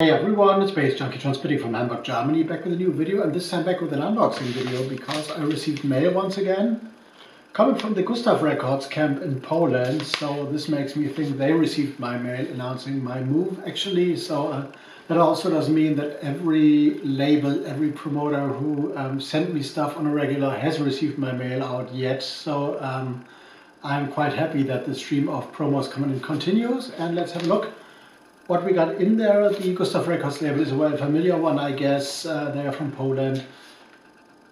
Hey everyone, it's baze.djunkiii transmitting from Hamburg, Germany, back with a new video, and this time back with an unboxing video because I received mail once again coming from the GUSSTAFF RECORDS camp in Poland. So this makes me think they received my mail announcing my move actually. So that also doesn't mean that every label, every promoter who sent me stuff on a regular has received my mail out yet. So I'm quite happy that the stream of promos coming in continues, and let's have a look what we got in there. The GUSSTAFF Records label is a well familiar one, I guess. They are from Poland,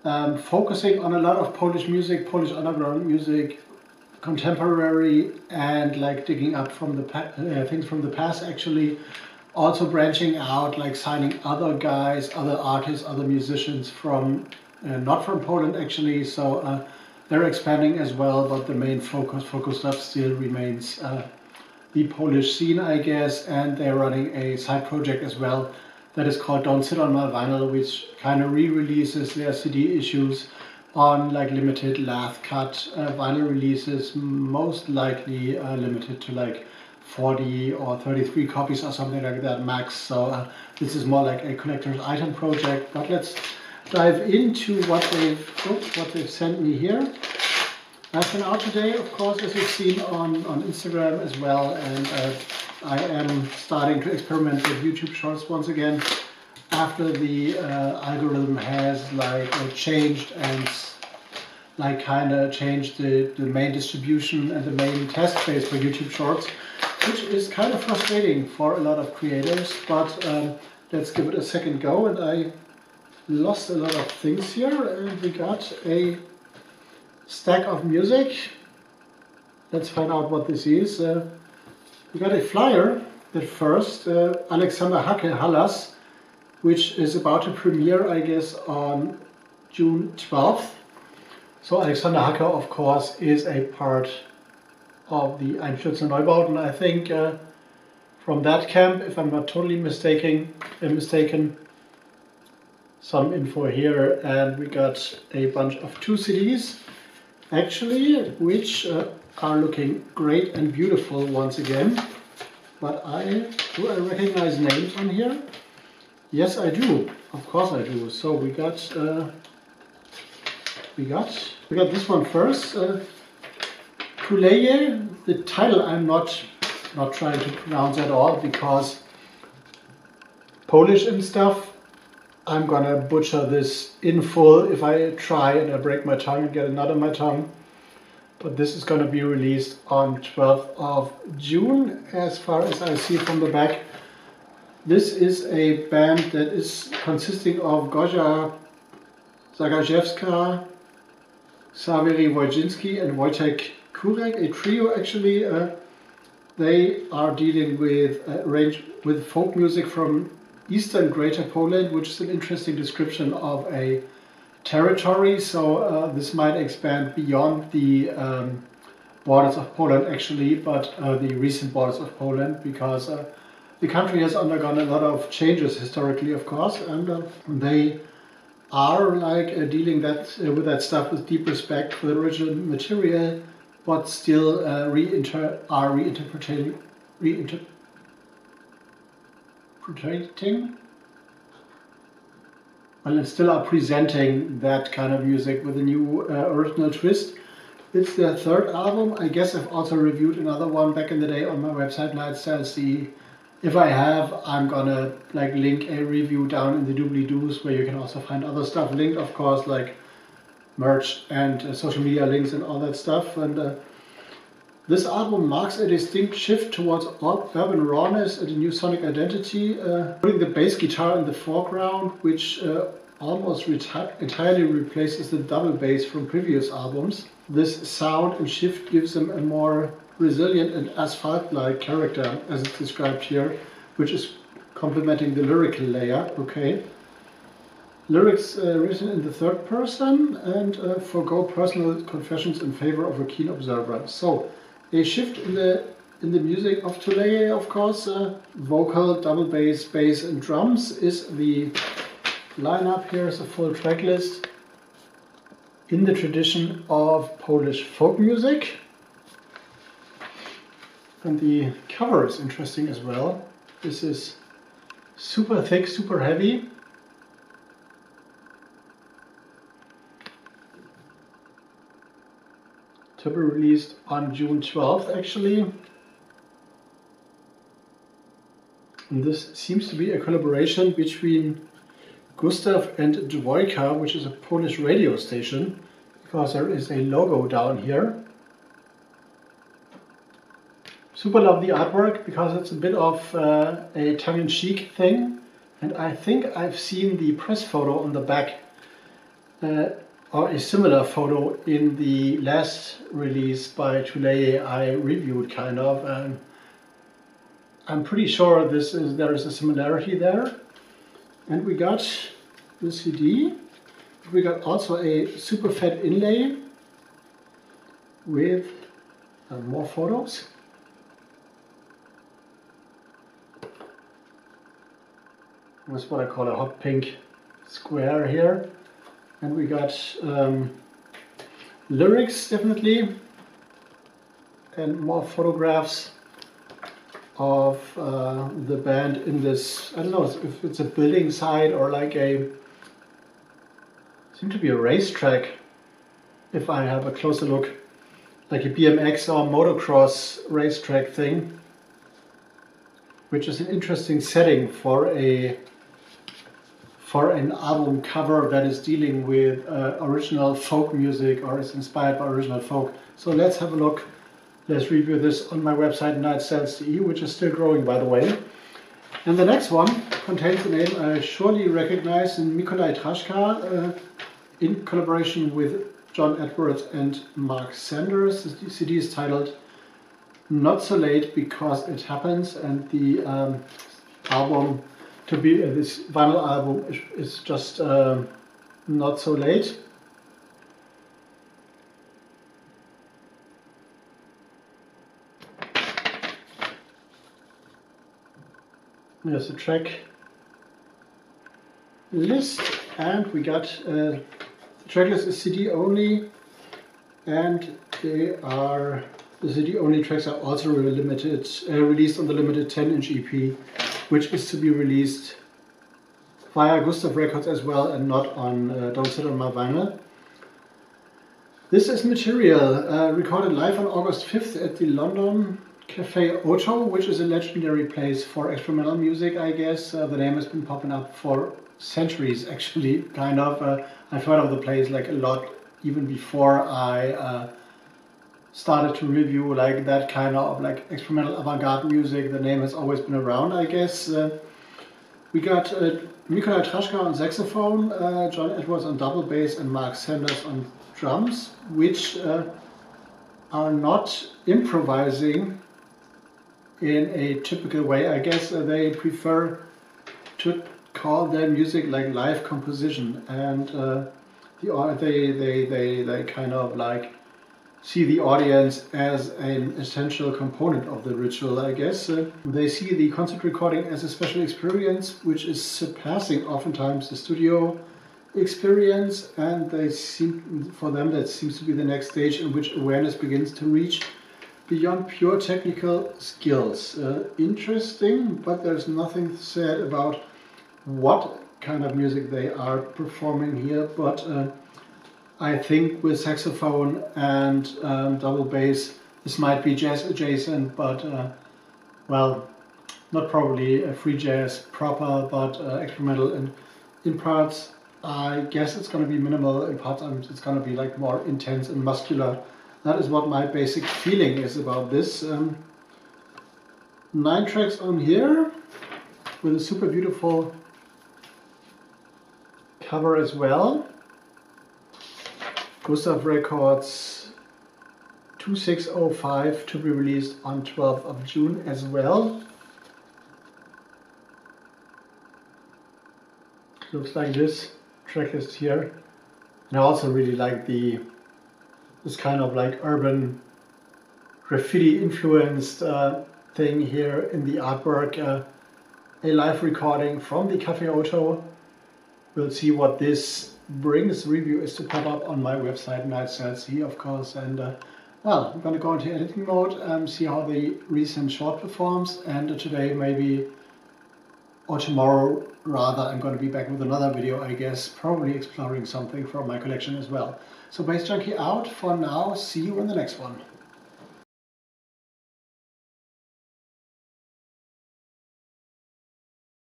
focusing on a lot of Polish music, Polish underground music, contemporary, and like digging up from the things from the past actually. Also branching out, like signing other guys, other artists, other musicians from not from Poland actually. So they're expanding as well, but the main focus stuff still remains the Polish scene, I guess, and they're running a side project as well that is called Don't Sit on My Vinyl, which kind of re-releases their CD issues on like limited lath cut vinyl releases, most likely limited to like 40 or 33 copies or something like that max. So this is more like a collector's item project, but let's dive into what they've sent me here. I've been out today, of course, as you've seen on Instagram as well, and I am starting to experiment with YouTube Shorts once again after the algorithm has like changed and like kind of changed the main distribution and the main test phase for YouTube Shorts, which is kind of frustrating for a lot of creators, but let's give it a second go. And I lost a lot of things here, and we got a stack of music. Let's find out what this is. We got a flyer at first, Alexander Hallas, which is about to premiere, I guess, on June 12th. So Alexander Hacker, of course, is a part of the Einstürzen Neubauten, I think, from that camp, if I'm not totally mistaken. Some info here, and we got a bunch of 2 CDs. Actually, which are looking great and beautiful once again. But do I recognize names on here? Yes, I do. Of course I do. So we got this one first. TULEJE. The title I'm not trying to pronounce at all because Polish and stuff. I'm gonna butcher this in full if I try and I break my tongue and get a knot on my tongue. But this is gonna be released on 12th of June, as far as I see from the back. This is a band that is consisting of Gosia Zagajewska, Saveri Wojcinski, and Wojtek Kurek, a trio actually. They are dealing with a range with folk music from Eastern Greater Poland, which is an interesting description of a territory. So this might expand beyond the borders of Poland actually, but the recent borders of Poland, because the country has undergone a lot of changes historically, of course, and they are like dealing with that stuff with deep respect for the original material, but still reinterpreting, well, and still are presenting that kind of music with a new original twist. It's their 3rd album. I guess I've also reviewed another one back in the day on my website, Nightstyle. If I have, I'm gonna like link a review down in the doobly-doos, where you can also find other stuff linked, of course, like merch and social media links and all that stuff. And this album marks a distinct shift towards urban rawness and a new sonic identity, putting the bass guitar in the foreground, which almost entirely replaces the double bass from previous albums. This sound and shift gives them a more resilient and asphalt-like character, as it's described here, which is complementing the lyrical layer. Okay. Lyrics written in the 3rd person, and forego personal confessions in favor of a keen observer. So a shift in the music of TULEJE, of course. Vocal, double bass, bass, and drums is the lineup. Here is a full track list in the tradition of Polish folk music. And the cover is interesting as well. This is Super thick, super heavy. To be released on June 12th actually. And this seems to be a collaboration between GUSSTAFF and DJUNKIii, which is a Polish radio station, because there is a logo down here. Super love the artwork because it's a bit of a tongue-in-cheek thing, and I think I've seen the press photo on the back or a similar photo in the last release by TULEJE I reviewed kind of, and I'm pretty sure there is a similarity there. And we got the CD. We got also a super fat inlay with more photos. That's what I call a hot pink square here. And we got lyrics definitely, and more photographs of the band in this, I don't know if it's a building site or like seems to be a racetrack if I have a closer look, like a BMX or motocross racetrack thing, which is an interesting setting for an album cover that is dealing with original folk music or is inspired by original folk. So let's have a look. Let's review this on my website Erzählt, which is still growing, by the way. And the next one contains a name I surely recognize, in Mikołaj Traszka, in collaboration with John Edwards and Mark Sanders. The CD is titled Not So Late Because It Happens, and the album to be this vinyl album is just Not So Late. There's a track list, and we got the track list is CD only, and the CD only tracks are also released on the limited 10-inch EP, which is to be released via GUSSTAFF Records as well, and not on Don't Sit On My Vinyl. This is material recorded live on August 5th at the London CAFE OTO, which is a legendary place for experimental music, I guess. The name has been popping up for centuries, actually, kind of. I've heard of the place like a lot, even before I started to review like that kind of like experimental avant-garde music. The name has always been around, I guess. We got Mikołaj Traszka on saxophone, John Edwards on double bass, and Mark Sanders on drums, which are not improvising in a typical way. I guess they prefer to call their music like live composition, and they kind of like see the audience as an essential component of the ritual, I guess. They see the concert recording as a special experience, which is surpassing oftentimes the studio experience, and for them that seems to be the next stage in which awareness begins to reach beyond pure technical skills. Interesting, but there's nothing said about what kind of music they are performing here, but I think with saxophone and double bass, this might be jazz adjacent, but well, not probably a free jazz proper, but experimental. And in parts, I guess it's going to be minimal. In parts, it's going to be like more intense and muscular. That is what my basic feeling is about this. 9 tracks on here with a super beautiful cover as well. GUSSTAFF Records 2605, to be released on 12th of June as well. Looks like this track list here. And I also really like this kind of like urban graffiti influenced thing here in the artwork. A live recording from the CAFE OTO. We'll see what this brings. The review is to pop up on my website, Erzählt, of course. And well, I'm going to go into editing mode and see how the recent short performs. And today maybe or tomorrow rather, I'm going to be back with another video, I guess, probably exploring something from my collection as well. So baze.junkiii out for now. See you in the next one.